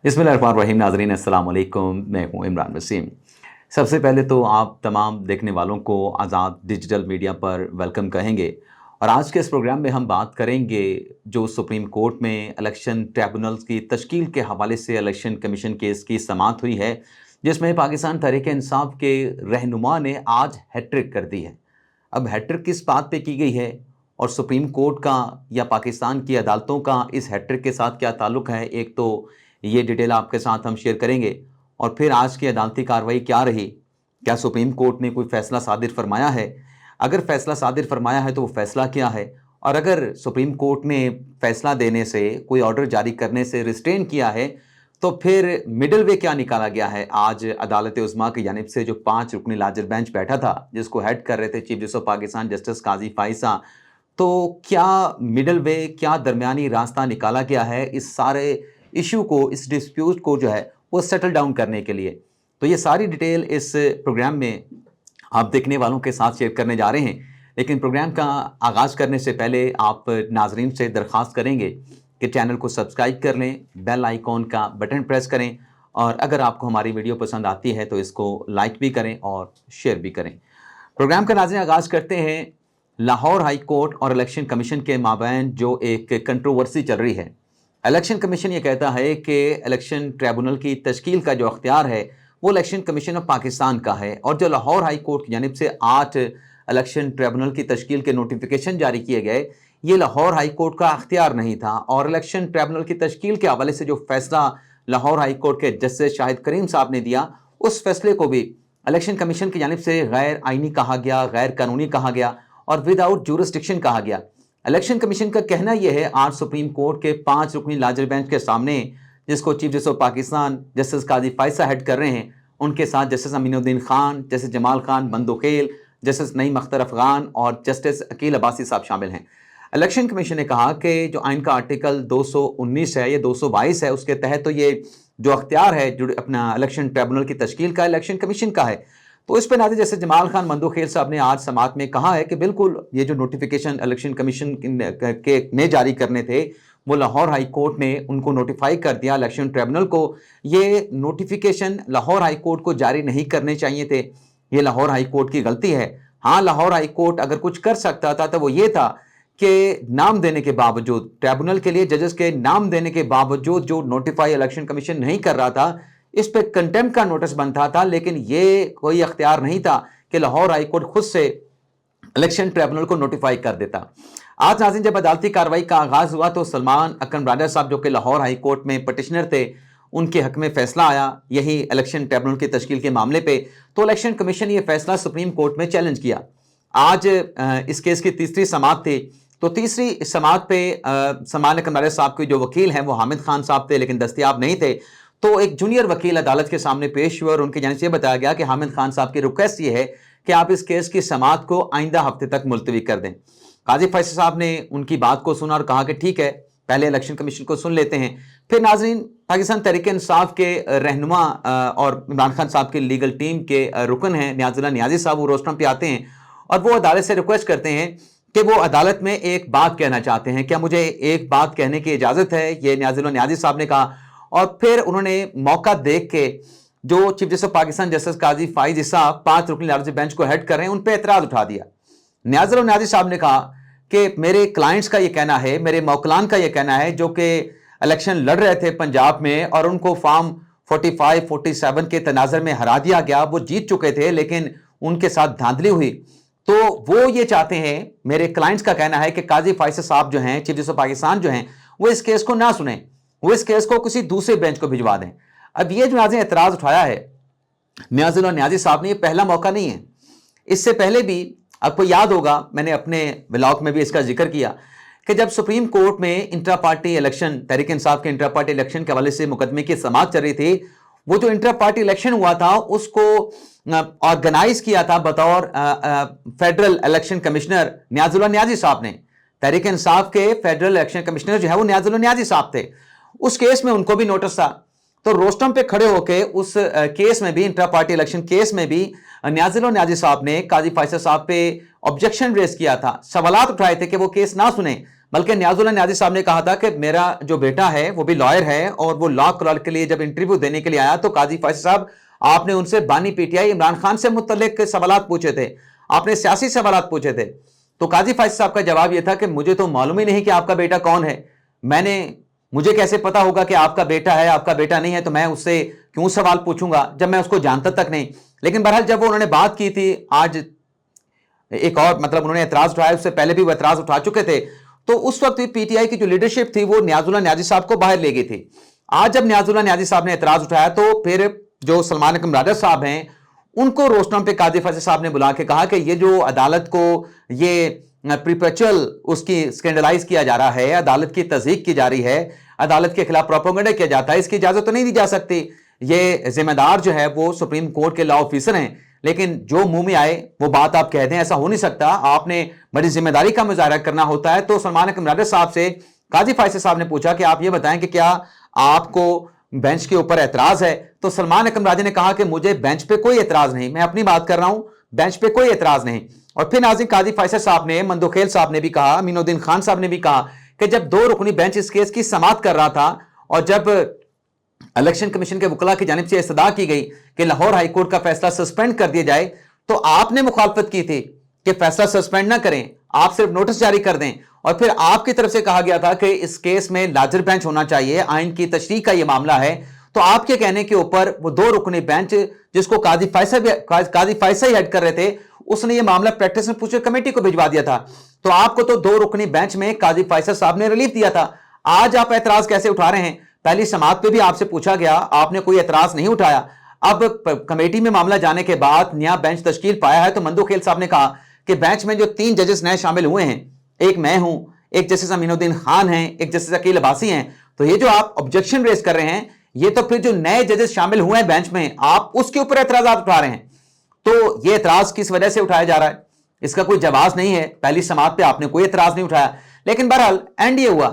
बिस्मिल्लाहिर्रहमानिर्रहीम। नाज़रीन अस्सलाम वालेकुम, मैं हूँ इमरान वसीम। सबसे पहले तो आप तमाम देखने वालों को आज़ाद डिजिटल मीडिया पर वेलकम कहेंगे और आज के इस प्रोग्राम में हम बात करेंगे जो सुप्रीम कोर्ट में इलेक्शन ट्रिब्यूनल्स की तश्कील के हवाले से इलेक्शन कमीशन केस की समाअत हुई है, जिसमें पाकिस्तान तहरीक-ए-इंसाफ के रहनुमा ने आज हैट्रिक कर दी है। अब हैट्रिक किस बात पे की गई है और सुप्रीम कोर्ट का या पाकिस्तान की अदालतों का इस हैट्रिक के साथ क्या ताल्लुक़ है, एक तो ये डिटेल आपके साथ हम शेयर करेंगे और फिर आज की अदालती कार्रवाई क्या रही, क्या सुप्रीम कोर्ट ने कोई फ़ैसला सादिर फरमाया है, अगर फ़ैसला सादिर फरमाया है तो वो फ़ैसला क्या है, और अगर सुप्रीम कोर्ट ने फ़ैसला देने से, कोई ऑर्डर जारी करने से रिस्ट्रेन किया है तो फिर मिडल वे क्या निकाला गया है। आज अदालत उज़्मा की जानिब से जो 5 रुकनी लार्जर बेंच बैठा था, जिसको हेड कर रहे थे chief justice of Pakistan justice Qazi Faez, तो क्या मिडल वे, क्या दरमियानी रास्ता निकाला गया है इस सारे इशू को, इस डिस्प्यूट को जो है वो सेटल डाउन करने के लिए। तो ये सारी डिटेल इस प्रोग्राम में आप देखने वालों के साथ शेयर करने जा रहे हैं। लेकिन प्रोग्राम का आगाज़ करने से पहले आप नाजरीन से दरख्वास्त करेंगे कि चैनल को सब्सक्राइब कर लें, बेल आइकॉन का बटन प्रेस करें और अगर आपको हमारी वीडियो पसंद आती है तो इसको लाइक भी करें और शेयर भी करें। प्रोग्राम का नाज़रीन आगाज़ करते हैं। लाहौर हाई कोर्ट और इलेक्शन कमीशन के माबैन जो एक कंट्रोवर्सी चल रही है। इलेक्शन कमीशन ये कहता है कि इलेक्शन ट्रिब्यूनल की तश्कील का जो अख्तियार है वो इलेक्शन कमीशन ऑफ पाकिस्तान का है, और जो लाहौर हाई कोर्ट की जानिब से 8 इलेक्शन ट्रिब्यूनल की तश्कील के नोटिफिकेशन जारी किए गए, ये लाहौर हाई कोर्ट का अख्तियार नहीं था। और इलेक्शन ट्रिब्यूनल की तश्कील के हवाले से जो फैसला लाहौर हाई कोर्ट के जस्टिस शाहिद करीम साहब ने दिया, उस फैसले को भी इलेक्शन कमीशन की जानिब से गैर आइनी कहा गया, गैर कानूनी कहा गया और विदाउट जुरिस्डिक्शन कहा गया। इलेक्शन कमीशन का कहना यह है आज सुप्रीम कोर्ट के 5 रुकनी लार्जर बेंच के सामने, जिसको chief justice of Pakistan justice Qazi Faez head कर रहे हैं, उनके साथ justice Aminuddin Khan, justice Jamal Khan Mandokhail, justice Naeem Akhtar Afghan और जस्टिस अकील अब्बासी साहब शामिल हैं। इलेक्शन कमीशन ने कहा कि जो आइन का आर्टिकल 219 है या 222 है, उसके तहत तो ये जो अख्तियार है जो अपना इलेक्शन ट्रिब्यूनल की तश्कील का इलेक्शन कमीशन का है। तो इस पर नाज़रीन जैसे जमाल खान बंदोखेल साहब ने आज समाअत में कहा है कि बिल्कुल ये जो नोटिफिकेशन इलेक्शन कमीशन ने जारी करने थे वो लाहौर हाई कोर्ट ने उनको नोटिफाई कर दिया इलेक्शन ट्रिब्यूनल को। ये नोटिफिकेशन लाहौर हाई कोर्ट को जारी नहीं करने चाहिए थे, ये लाहौर हाई कोर्ट की गलती है। हाँ, लाहौर हाई कोर्ट अगर कुछ कर सकता था तो वो ये था कि नाम देने के बावजूद, ट्रिब्यूनल के लिए जजेस के नाम देने के बावजूद जो नोटिफाई इलेक्शन कमीशन नहीं कर रहा था, इस पे कंटेम्प्ट का नोटिस बनता था, लेकिन ये कोई अख्तियार नहीं था कि लाहौर हाई कोर्ट खुद से इलेक्शन ट्रिब्यूनल को नोटिफाई कर देता। आज नाज़रीन जब अदालती कार्रवाई का आगाज हुआ तो सलमान अकरम ब्रादर साहब जो कि लाहौर हाई कोर्ट में पटिशनर थे, उनके हक में फैसला आया यही इलेक्शन ट्रिब्यूनल की तश्कील के मामले पे। तो इलेक्शन कमीशन ने यह फैसला सुप्रीम कोर्ट में चैलेंज किया। आज इस केस की तीसरी समाअत थी, तो तीसरी समाअत पे सलमान अकरम ब्रादर साहब के जो वकील हैं वो हामिद खान साहब थे, लेकिन दस्तयाब नहीं थे। तो एक जूनियर वकील अदालत के सामने पेश हुए और उनकी जानिब से बताया गया कि हामिद खान साहब की रिक्वेस्ट ये है कि आप इस केस की समाअत को आइंदा हफ्ते तक मुलतवी कर दें। काजी फ़ाइज़ा साहब ने उनकी बात को सुना और कहा कि ठीक है, पहले इलेक्शन कमीशन को सुन लेते हैं। फिर नाज़रीन पाकिस्तान तहरीक-ए-इंसाफ के रहनुमा और इमरान खान साहब की लीगल टीम के रुकन हैं न्याज़ुल्लाह नियाज़ी साहब, वो रोस्टम पे आते हैं और वो अदालत से रिक्वेस्ट करते हैं कि वो अदालत में एक बात कहना चाहते हैं, क्या मुझे एक बात कहने की इजाज़त है, ये न्याज़ुल्लाह नियाज़ी साहब ने कहा। और फिर उन्होंने मौका देख के जो chief justice of Pakistan justice Qazi Faez साहब 5 रुकनी लार्जर बेंच को हेड कर रहे हैं, उन पे एतराज़ उठा दिया। न्याज़ुल्लाह नियाज़ी साहब ने कहा कि मेरे क्लाइंट्स का ये कहना है, मेरे मौकलान का ये कहना है जो कि इलेक्शन लड़ रहे थे पंजाब में और उनको फॉर्म 45, 47 के तनाज़र में हरा दिया गया, वो जीत चुके थे लेकिन उनके साथ धांधली हुई। तो वो ये चाहते हैं, मेरे क्लाइंट्स का कहना है कि काज़ी फ़ाइज़ साहब जो हैं, चीफ जस्टिस ऑफ पाकिस्तान जो हैं, वो इस केस को ना सुने, वो इस केस को किसी दूसरे बेंच को भिजवा दें। अब ये जो नाज़रीन एतराज़ उठाया है न्याज़ुल्लाह नियाज़ी साहब ने, ये पहला मौका नहीं है। इससे पहले भी आपको याद होगा, मैंने अपने ब्लॉग में भी इसका जिक्र किया कि जब सुप्रीम कोर्ट में intra party election, Tehreek Insaf के इंट्रा पार्टी इलेक्शन के हवाले से मुकदमे की समाअत चल रही थी, वो जो इंट्रा पार्टी इलेक्शन हुआ था उसको ऑर्गेनाइज किया था बतौर फेडरल इलेक्शन कमिश्नर न्याज़ुल्लाह नियाज़ी साहब ने। तहरीक इंसाफ के फेडरल इलेक्शन कमिश्नर जो है वो न्याज़ुल्लाह नियाज़ी साहब थे। उस केस में उनको भी नोटिस था, तो रोस्टम पे खड़े होके उस केस में भी, इंट्रा पार्टी इलेक्शन केस में भी न्याज़ुल्लाह नियाज़ी साहब ने काज़ी फ़ाइज़ा साहब पे ऑब्जेक्शन रेज किया था, सवालात उठाए थे कि वो केस ना सुने, बल्कि नियाजुल्लाह नियाज़ी साहब ने कहा था कि मेरा जो बेटा है वो भी लॉयर है और वो लॉ क्लर्क के लिए जब इंटरव्यू देने के लिए आया तो काजी फैसल साहब आपने उनसे बानी पीटीआई इमरान खान से मुतल्लिक सवालात पूछे थे, आपने सियासी सवालात पूछे थे। तो काजी फैसल साहब का जवाब यह था कि मुझे तो मालूम ही नहीं कि आपका बेटा कौन है, मुझे कैसे पता होगा कि आपका बेटा है, आपका बेटा नहीं है, तो मैं उससे क्यों सवाल पूछूंगा जब मैं उसको जानता तक नहीं। लेकिन बहरहाल जब वो उन्होंने बात की थी, आज एक और मतलब उन्होंने एतराज उठाया, उससे पहले भी वो एतराज उठा चुके थे, तो उस वक्त भी पीटीआई की जो लीडरशिप थी वो नियाजुल्लाह नियाज़ी साहब को बाहर ले गई थी। आज जब नियाजुल्लाह नियाज़ी साहब ने एतराज उठाया तो फिर जो सलमान अकरम राजा साहब हैं उनको रोस्टम पे काजी फैसल साहब ने बुला के कहा कि ये जो अदालत को ये प्रीपेचुअल उसकी स्कैंडलाइज किया जा रहा है, अदालत की तज़हीक की जा रही है, अदालत के खिलाफ प्रोपेगेंडा किया जाता है, इसकी इजाजत तो नहीं दी जा सकती। ये जिम्मेदार जो है वो सुप्रीम कोर्ट के लॉ ऑफिसर हैं, लेकिन जो मुंह में आए वो बात आप कह दें, ऐसा हो नहीं सकता। आपने बड़ी जिम्मेदारी का मुजाहरा करना होता है। तो सलमान अकरम राजा साहब से काजी फैसल साहब ने पूछा कि आप ये बताएं कि क्या आपको बेंच के ऊपर एतराज है? तो सलमान अकरम राजा ने कहा कि मुझे बेंच पे कोई एतराज नहीं, मैं अपनी बात कर रहा हूं, बेंच पे कोई एतराज नहीं। और फिर नाज़रीन काजी फैसल साहब ने, मंदोखेल साहब ने भी कहा, अमीनुद्दीन खान साहब ने भी कहा कि जब 2 रुकनी बेंच इस केस की समाअत कर रहा था और जब इलेक्शन कमीशन के वकला की जानिब से इस्तदा की गई कि लाहौर हाई कोर्ट का फैसला सस्पेंड कर दिया जाए, तो आपने मुखालफत की थी कि फैसला सस्पेंड ना करें, आप सिर्फ नोटिस जारी कर दें। और फिर आपकी तरफ से कहा गया था कि इस केस में लार्जर बेंच होना चाहिए, आइन की तशरीह का यह मामला है। तो आपके कहने के ऊपर वो 2 रुकनी बेंच जिसको काजी फैसल हेड कर रहे थे, उसने ये मामला प्रैक्टिस में पूछे कमेटी को भिजवा दिया था। तो आपको तो 2 रुकनी बेंच में काजी फैसल साहब ने रिलीफ दिया था। आज आप एतराज कैसे उठा रहे हैं? पहली समाअत पे भी आपसे पूछा गया, आपने कोई एतराज नहीं उठाया। अब कमेटी में मामला जाने के बाद नया बेंच तश्कील पाया है, तो मंदोखेल साहब ने कहा कि बेंच में जो 3 जजेस नए शामिल हुए हैं, एक मैं हूं, एक जस्टिस अमीनुद्दीन खान हैं, एक जस्टिस अकील अब्बासी हैं, तो ये जो आप ऑब्जेक्शन रेज कर रहे हैं, ये तो फिर जो नए जजेस शामिल हुए हैं बेंच में, आप उसके ऊपर एतराज उठा रहे हैं। तो ये एतराज किस वजह से उठाया जा रहा है, इसका कोई जवाब नहीं है। पहली समाअत पे आपने कोई एतराज नहीं उठाया, लेकिन बहरहाल एंड ये हुआ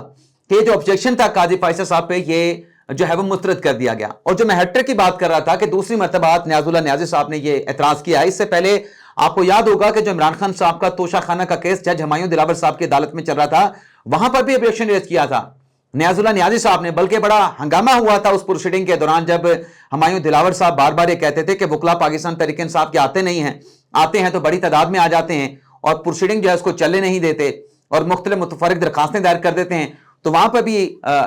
कि जो ऑब्जेक्शन था काजी फैसल साहब पे, ये जो है वो मुस्तरद कर दिया गया। और जो मैं हैट्रिक की बात कर रहा था कि दूसरी मरतबा नियाजुल्लाह नियाज़ी साहब ने ये एतराज किया। इससे पहले आपको याद होगा कि जो इमरान खान साहब का तोशा खाना का केस जज हुमायूं दिलावर साहब की अदालत में चल रहा था, वहां पर भी ऑब्जेक्शन रेज किया था नियाजुल्लाह नियाज़ी साहब ने। बल्कि बड़ा हंगामा हुआ था उस प्रोसीडिंग के दौरान, जब हुमायूं दिलावर साहब बार बार ये कहते थे कि वकला पाकिस्तान तहरीक इंसाफ के आते नहीं हैं, आते हैं तो बड़ी तादाद में आ जाते हैं और प्रोसीडिंग जो है उसको चलने नहीं देते और मुख्तलिफ मुतफर्रिक दरखास्तें दायर कर देते हैं। तो वहां पर भी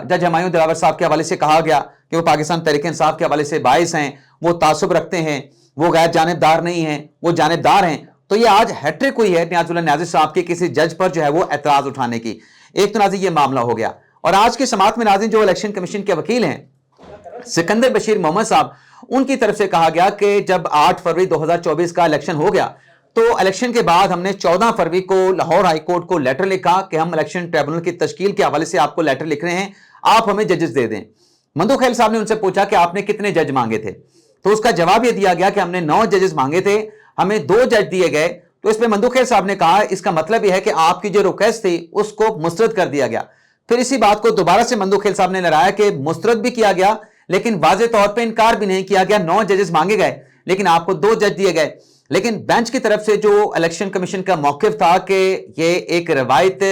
जज हुमायूं दिलावर साहब के हवाले से कहा गया कि वो पाकिस्तान तहरीक इंसाफ के हवाले से बाइस हैं, वो तासुब रखते हैं, वो गैर जानिबदार नहीं हैं, वो जानिबदार हैं। तो ये आज हैट्रिक हुई है नियाजुल्लाह नियाज़ी साहब की किसी जज पर जो है वो एतराज उठाने की। एक तो नाज़रीन ये मामला हो गया। और आज की समाअत में नाज़रीन जो इलेक्शन कमीशन के वकील हैं सिकंदर बशीर मोहम्मद साहब, उनकी तरफ से कहा गया कि जब 8 फरवरी 2024 का इलेक्शन हो गया, तो इलेक्शन के बाद हमने 14 फरवरी को लाहौर हाई कोर्ट को लेटर लिखा कि हम इलेक्शन ट्रिब्यूनल की तश्कील के हवाले से आपको लेटर लिख रहे हैं, आप हमें जजेस दे दें। मंदोखेल साहब ने उनसे पूछा कि आपने कितने जज मांगे थे, तो उसका जवाब यह दिया गया कि हमने 9 जजेस मांगे थे, हमें 2 जज दिए गए। तो इसमें मंदोखेल साहब ने कहा इसका मतलब यह है कि आपकी जो रिक्वेस्ट थी उसको मुस्तरद कर दिया गया। फिर इसी बात को दोबारा से मंदोखेल साहब ने लहराया कि मुस्तरद भी किया गया, लेकिन वाज़े तौर पे इनकार भी नहीं किया गया। 9 जजेस मांगे गए, लेकिन आपको 2 जज दिए गए। लेकिन बेंच की तरफ से जो इलेक्शन कमीशन का मौक़िफ़ था कि ये एक रवायत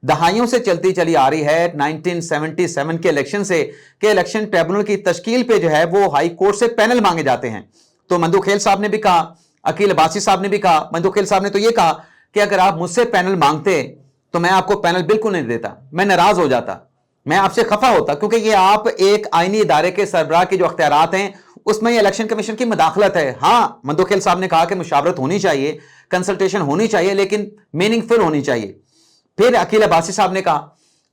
दहाइयों से चलती चली आ रही है 1977 के इलेक्शन से, कि इलेक्शन ट्रिब्यूनल की तश्कील पे जो है वो हाई कोर्ट से पैनल मांगे जाते हैं। तो मंदोखेल साहब ने भी कहा, अकील अब्बासी साहब ने भी कहा, मंदोखेल साहब ने तो ये कहा कि अगर आप मुझसे पैनल मांगते तो मैं आपको पैनल बिल्कुल नहीं देता, मैं नाराज हो जाता, मैं आपसे खफा होता, क्योंकि ये आप एक आईनी इदारे के सरबराह के जो अख्तियारात हैं उसमें ये इलेक्शन कमीशन की मुदाखलत है। हाँ, मंदोखेल साहब ने कहा कि मुशावरत होनी चाहिए, कंसल्टेशन होनी चाहिए, लेकिन मीनिंगफुल होनी चाहिए। फिर अकील अब्बासी साहब ने कहा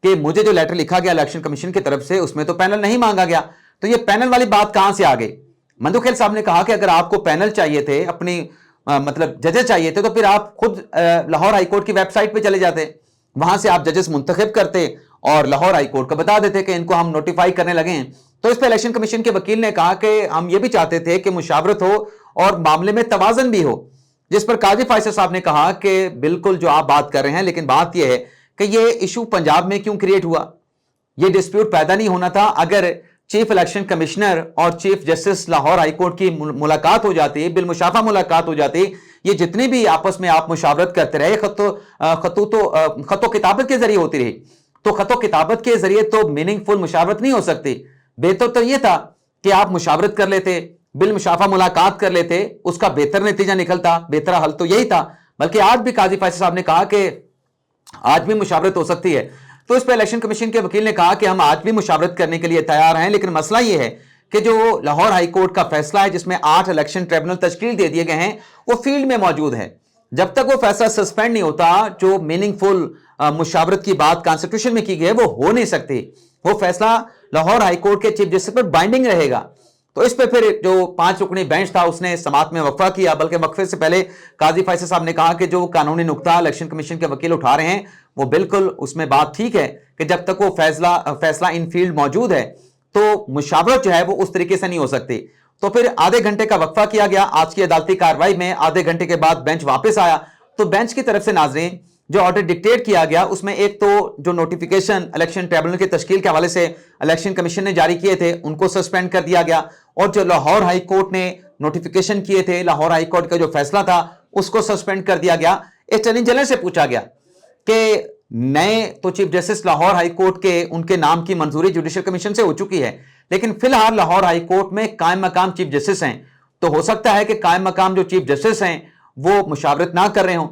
कि मुझे जो लेटर लिखा गया इलेक्शन कमीशन की तरफ से उसमें तो पैनल नहीं मांगा गया, तो ये पैनल वाली बात कहां से आ गई? मंदोखेल साहब ने कहा कि अगर आपको पैनल चाहिए थे, अपनी मतलब जजेस चाहिए थे, तो फिर आप खुद लाहौर हाईकोर्ट की वेबसाइट पे चले जाते, वहां से आप जजेस मुंतखब करते और लाहौर हाईकोर्ट को बता देते कि इनको हम नोटिफाई करने लगे हैं। तो इस पर इलेक्शन कमीशन के वकील ने कहा कि हम ये भी चाहते थे कि मुशावरत हो और मामले में तवाज़न भी हो, जिस पर काजी फैसल साहब ने कहा कि बिल्कुल जो आप बात कर रहे हैं, लेकिन बात यह है कि ये इशू पंजाब में क्यों क्रिएट हुआ, ये डिस्प्यूट पैदा नहीं होना था। अगर चीफ इलेक्शन कमिश्नर और चीफ जस्टिस लाहौर हाईकोर्ट की मुलाकात हो जाती, बिलमुशाफा मुलाकात हो जाती, ये जितने भी आपस में आप मुशावरत करते रहे, खतो किताबत के जरिए होती रही, तो खतो किताबत के जरिए तो मीनिंगफुल मुशावरत नहीं हो सकती। बेहतर तो ये था कि आप मुशावरत कर लेते, बिल मुशाफा मुलाकात कर लेते, उसका बेहतर नतीजा निकलता, बेहतर हल तो यही था। बल्कि आज भी काजी फैसल साहब ने कहा कि आज भी मुशावरत हो सकती है। तो इस पर इलेक्शन कमीशन के वकील ने कहा कि हम आज भी मुशावरत करने के लिए तैयार हैं, लेकिन मसला यह है कि जो लाहौर हाई कोर्ट का फैसला है जिसमें 8 इलेक्शन ट्रिब्यूनल तश्कील दे दिए गए हैं, वो फील्ड में मौजूद है। जब तक वो फैसला सस्पेंड नहीं होता, जो मीनिंगफुल मुशावरत की बात कॉन्स्टिट्यूशन में की गई है वो हो नहीं सकती। वो फैसला लाहौर हाई कोर्ट के चीफ जस्टिस पर बाइंडिंग रहेगा। तो इस पे फिर जो 5 रुकनी बेंच था उसने समाअत में वक्फा किया, बल्कि वक्फे से पहले काजी फैसल साहब ने कहा कि जो कानूनी नुक्ता इलेक्शन कमीशन के वकील उठा रहे हैं वो बिल्कुल उसमें बात ठीक है कि जब तक वो फैसला इन फील्ड मौजूद है तो मुशावरत जो है वो उस तरीके से नहीं हो सकती। तो फिर आधे घंटे का वक्फा किया गया। आज की अदालती कार्रवाई में आधे घंटे के बाद बेंच वापस आया, तो बेंच की तरफ से नाज़रीन जो ऑर्डर डिक्टेट किया गया उसमें एक तो जो नोटिफिकेशन इलेक्शन ट्रिब्यूनल की तश्कील के हवाले से इलेक्शन कमीशन ने जारी किए थे उनको सस्पेंड कर दिया गया, और जो लाहौर हाई कोर्ट ने नोटिफिकेशन किए थे, लाहौर हाई कोर्ट का जो फैसला था उसको सस्पेंड कर दिया गया। अटॉर्नी जनरल से पूछा गया कि नए तो chief justice Lahore high court के उनके नाम की मंजूरी जुडिशल कमीशन से हो चुकी है, लेकिन फिलहाल लाहौर हाई कोर्ट में कायम मकाम चीफ जस्टिस हैं, तो हो सकता है कि कायम मकाम जो चीफ जस्टिस हैं वो मुशावरत ना कर रहे हों,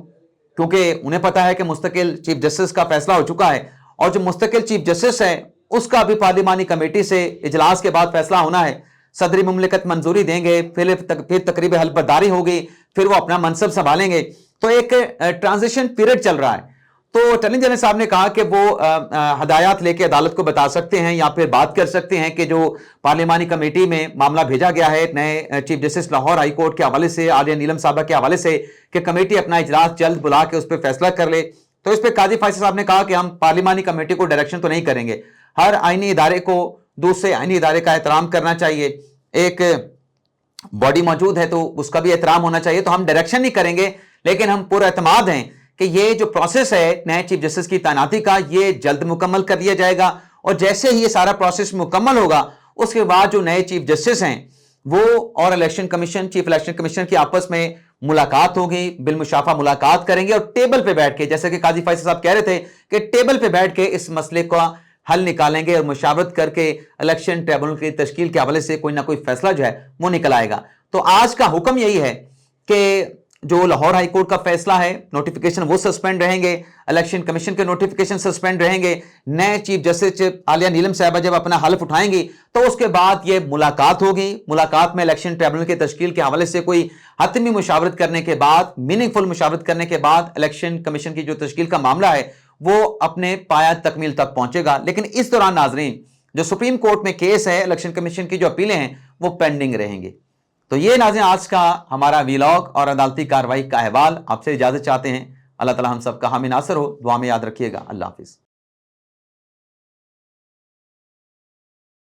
क्योंकि उन्हें पता है कि मुस्तकिल चीफ जस्टिस का फैसला हो चुका है, और जो मुस्तकिल चीफ जस्टिस है उसका भी पार्लिमानी कमेटी से इजलास के बाद फैसला होना है। सदरी मुमलिकत मंजूरी देंगे, फिर तकरीब हल्फबर्दारी होगी, फिर वो अपना मनसब संभालेंगे। तो एक ट्रांजिशन पीरियड चल रहा है। तो अटॉर्नी जनरल साहब ने कहा कि वो हदायत लेके अदालत को बता सकते हैं या फिर बात कर सकते हैं कि जो पार्लिमानी कमेटी में मामला भेजा गया है नए chief justice Lahore high court के हवाले से, आलिया नीलम साहबा के हवाले से, कि कमेटी अपना इजलास जल्द बुला के उस पर फैसला कर ले। तो इस पर काजी फैसल साहब ने कहा कि हम पार्लिमानी कमेटी को डायरेक्शन तो नहीं करेंगे, हर आईनी इदारे को दूसरे आईनी इदारे का एहतराम करना चाहिए, एक बॉडी मौजूद है तो उसका भी एहतराम होना चाहिए। तो हम डायरेक्शन नहीं करेंगे, लेकिन हम पूरा एतमाद हैं कि ये जो प्रोसेस है नए चीफ जस्टिस की तैनाती का ये जल्द मुकम्मल कर दिया जाएगा, और जैसे ही ये सारा प्रोसेस मुकम्मल होगा उसके बाद जो नए चीफ जस्टिस हैं वो और election commission, chief election commissioner की आपस में मुलाकात होगी, बिलमुशाफा मुलाकात करेंगे और टेबल पे बैठ के, जैसे कि काजी फैसल साहब कह रहे थे कि टेबल पे बैठ के इस मसले का हल निकालेंगे और मुशावरत करके इलेक्शन ट्रिब्यूनल की तश्कील के हवाले से कोई ना कोई फैसला जो है वो निकल आएगा। तो आज का हुक्म यही है कि जो लाहौर हाई कोर्ट का फैसला है, नोटिफिकेशन वो सस्पेंड रहेंगे, इलेक्शन कमीशन के नोटिफिकेशन सस्पेंड रहेंगे, नए चीफ जस्टिस आलिया नीलम साहबा जब अपना हल्फ उठाएंगी तो उसके बाद ये मुलाकात होगी। मुलाकात में इलेक्शन ट्रिब्यूनल की तश्कील के हवाले से कोई हतमी मुशावरत करने के बाद, मीनिंगफुल मुशावरत करने के बाद इलेक्शन कमीशन की जो तश्कील का मामला है वो अपने पाया तकमील तक पहुंचेगा। लेकिन इस दौरान नाजरीन जो सुप्रीम कोर्ट में केस है, इलेक्शन कमीशन की जो अपीलें हैं वो पेंडिंग रहेंगी। तो ये नाज़रीन आज का हमारा वीलॉग और अदालती कार्रवाई का अहवाल। आपसे इजाज़त चाहते हैं। अल्लाह ताला हम सब का हामी नासर हो। दुआ में याद रखिएगा। अल्लाह हाफिज़।